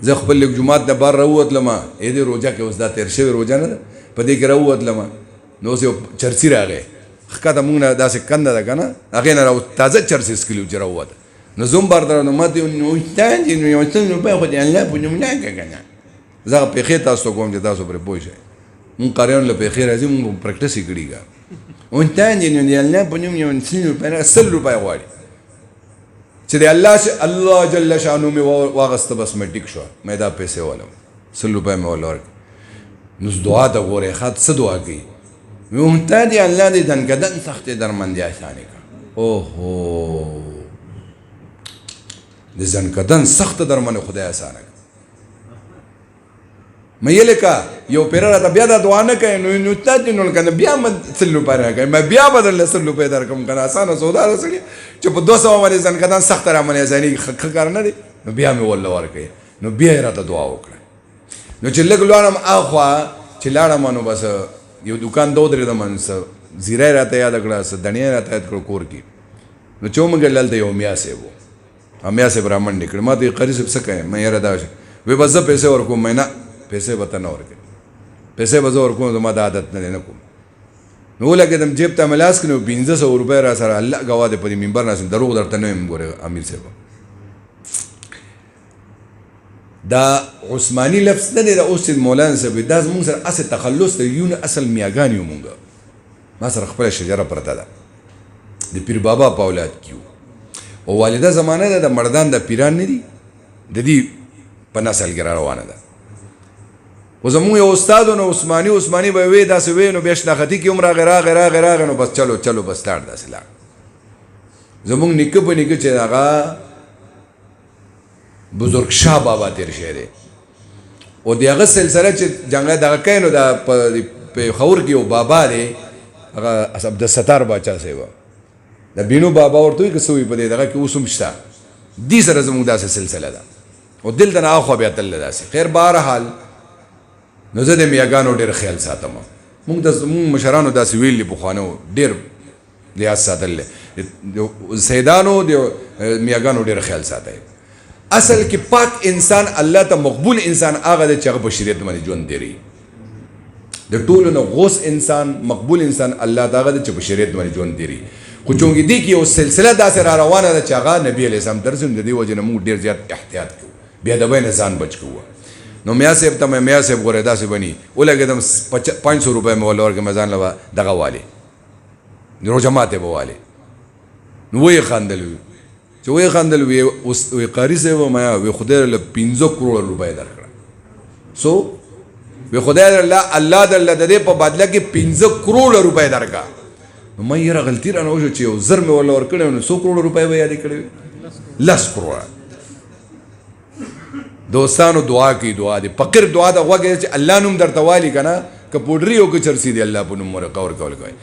زه خپل لیک جماعت نه بار راووتلم دې روژه کې اوس دا تېر شوې روژه نه ده په دې کې راووتلم نو اوس یو چرسي راغی ښکته مونږ نه داسې کنده ده که نه هغې نه تازه چرسي څکلي چې راووته نو زه هم بار ته نو ما ته نو استاد نو یو څه روپۍ خو د الله په نوم راکړه که نه زه هغه پیښې تاسو ته کوم چې تاسو پرې پوه شئ مونږ قاریانو له پیښې راځي مونږ پریکټس یې کړي که استاد نو د الله په نوم یو 100 روپۍ غواړي چې د الله جل شانو مې واغسته بس مې ټیک شوه مې دا پیسې ولم 100 روپۍ مې وله ورکړه نو دعا ته ګورې ښه څه دعا کوي محتاج الله دې دنکدن سختې درمندې اسانې کړه اوهو د ځنکدن سخته درمنې خدای اسانه کړه مې یې لکه یو پیر راته بیا دا دعا نه کوي نو استاد نو کنه بیا مې 100 روپۍ راکوي مې بیا بدل 100 روپۍ درکوم کنه اسانه سودا ده سړي چې په 200 باندې ځنکدن سخته رامنې اسانې ښه کار نه دی نو بیا مې ولله ورکوي نو بیا یې راته دعا وکړه نو چې لږ لاړم اخوا چې لاړم نو بس یو دکان دو درېدم څه زیری راته یاد کړه څه دڼیا راته یاد کړه کور کې نو چې ومږل دلته یو میا صاحب و میا صاحب را منډې کړې ما ته قري صاحب څه کوې مې یاره دا وی بس زه پیسې ورکوم مې نه پیسې به ته نه ورکوې پیسې به زه ورکوم زما د عادت نه دی نه کوم نو ولګېدم جیب ته مې لاس کړ نو 1500 روپۍ را سره الله ګواه دی په دې منبر ناسم دروغ درته نه یم ګورې امیر صاحب دا عثماني لفظ نه دی دا اوس مولانا صاحب دا زموږ سره اصل تخلص دی یو نه اصل میاګان یو مونږ ما سره خپله شجره پرته ده د پیر بابا په اولاد کې او والده زمانه ده د مردان د پیران نه دي د دې په نسل کې را روانه ده خو زموږ یو استاد نو عثماني به وی داسې وی نو بیا شناختي کې هم راغی نو بس چلو بس لاړ داسې لاړ زموږ نیکه په نیکه چې هغه بزرگ شاه بابا تیر شوی دی او د هغه سلسله چې جنګ دغه کوي نو دا په پېښور کې یو بابا دی هغه عبدالستار باچا صاحب د بینو بابا ورته وایي که څه وي په دې دغه کې اوس هم شته دې سره زموږ داسې سلسله ده او دلته نه اخوا بیا تلله داسې خیر بهرحال نو زه د میاګانو ډېر خیال ساتم مونږ مشرانو داسې ویلي پخوانو ډېر لحاظ ساتل سیدانو د میاګانو ډېر خیال ساتئ اصل کې پاک انسان الله ته مقبول انسان هغه دی چې هغه په شریعت باندې ژوند تېروي د ټولو نه غوث انسان مقبول انسان الله ته هغه دی چې په شریعت باندې ژوند تېروي خو چونکې دې کې یو سلسله داسې را روانه ده چې هغه نبي علیه السلام درس د دې وجې نه موږ ډېر زیات احتیاط کوو بېادبۍ نه ځان بچ کوو نو میا صاحب ته مې میا صاحب ګورې داسې بني ولګېدم 500 روپۍ مې ولله ورکړې مې ځان له دغه والې روژه ماتې به والې نو ویې خندل چې وی خندل وی قاری صاحب ما وی خدای له 15 کروڑ روپۍ درکړه سو وی خدای الله د دې په بدله کې 15 کروڑ روپۍ درکړه نو مې یې غلطي رانه وشو چې یو زر مې ولا ورکړی نو 100 کروڑ روپۍ به یادې کړې 10 کروڑ دوستانو دعا کوي دعا دی فقیر دعا د غوږ چې الله نوم درته والي که نه که پوډري او که چرسي دی الله په نوم ورکول کوي